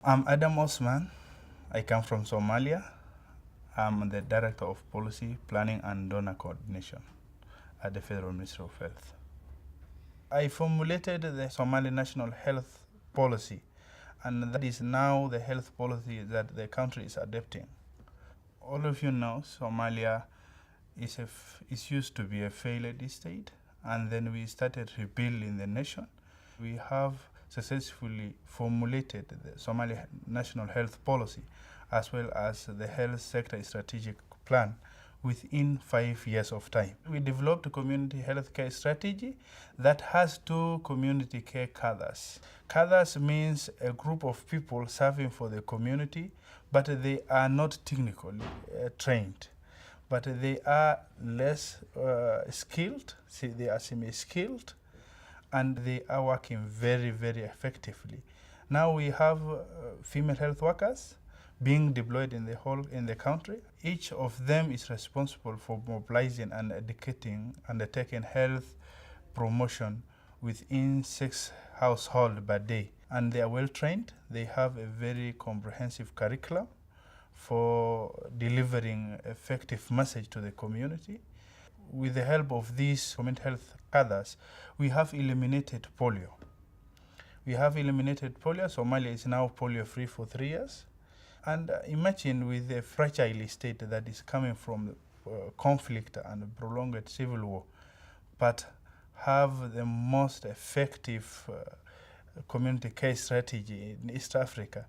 I'm Adam Osman. I come from Somalia. I'm the Director of Policy, Planning and Donor Coordination at the Federal Ministry of Health. I formulated the Somali National Health Policy, and that is now the health policy that the country is adopting. All of you know Somalia is used to be a failed state, and then we started rebuilding the nation. We have successfully formulated the Somali National Health Policy as well as the health sector strategic plan within 5 years of time. We developed a community health care strategy that has 2 community care cadres. Cadres means a group of people serving for the community, but they are not technically trained. But they are less skilled, they are semi-skilled, and they are working very, very effectively. Now we have female health workers being deployed in the country. Each of them is responsible for mobilizing and educating, undertaking health promotion within 6 households per day. And they are well trained. They have a very comprehensive curriculum for delivering effective message to the community. With the help of these community health cadres, we have eliminated polio. Somalia is now polio-free for 3 years. And imagine with the fragile state that is coming from conflict and prolonged civil war, but have the most effective community care strategy in East Africa.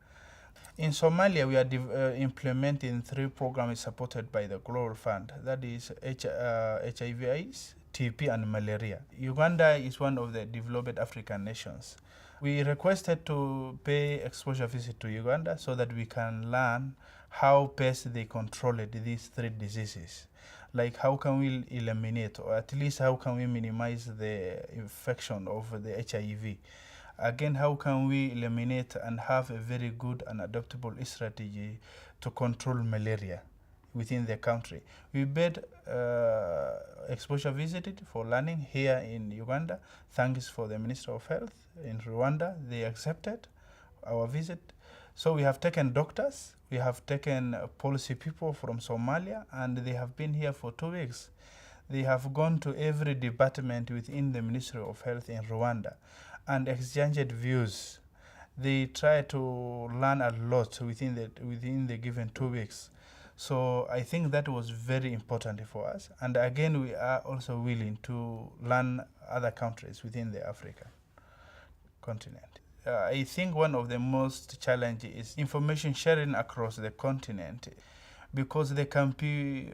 In Somalia, we are implementing 3 programs supported by the Global Fund. That is HIV/AIDS, TB, and malaria. Uganda is one of the developed African nations. We requested to pay exposure visit to Uganda so that we can learn how best they controlled these 3 diseases. Like how can we eliminate, or at least how can we minimize the infection of the HIV? Again, how can we eliminate and have a very good and adaptable strategy to control malaria within the country? We paid exposure visited for learning here in Uganda. Thanks for the Minister of Health in Rwanda. They accepted our visit. So we have taken doctors, we have taken policy people from Somalia, and they have been here for 2 weeks. They have gone to every department within the Ministry of Health in Rwanda and exchanged views. They try to learn a lot within the given 2 weeks. So I think that was very important for us. And again, we are also willing to learn other countries within the African continent. I think one of the most challenging is information sharing across the continent, because there can be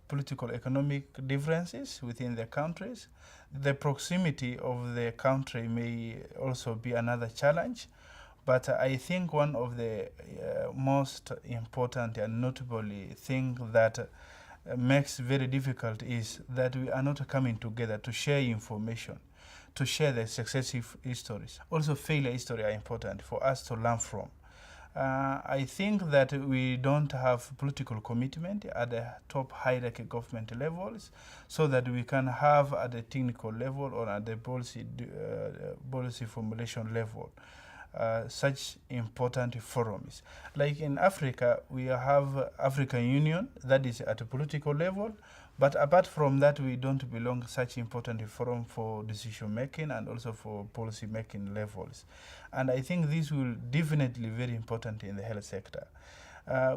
political economic differences within the countries. The proximity of the country may also be another challenge. But I think one of the most important and notable thing that makes very difficult is that we are not coming together to share information, to share the successive histories. Also, failure history are important for us to learn from. I think that we don't have political commitment at the top hierarchy government levels, so that we can have at the technical level or at the policy formulation level such important forums. Like in Africa, we have African Union, that is at a political level, but apart from that, we don't belong to such important forum for decision making and also for policy making levels. And I think this will definitely very important in the health sector.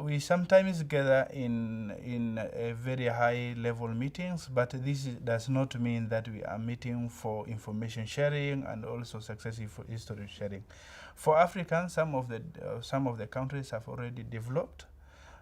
We sometimes gather in a very high level meetings, but this does not mean that we are meeting for information sharing and also successful history sharing. For Africans, some of the countries have already developed,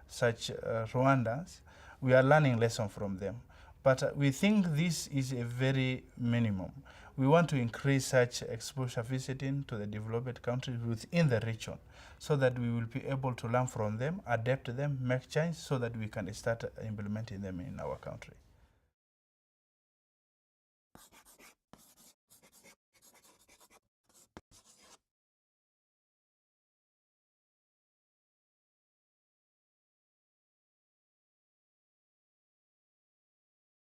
such Rwandans. We are learning lessons from them. But we think this is a very minimum. We want to increase such exposure visiting to the developed countries within the region, so that we will be able to learn from them, adapt them, make change, so that we can start implementing them in our country.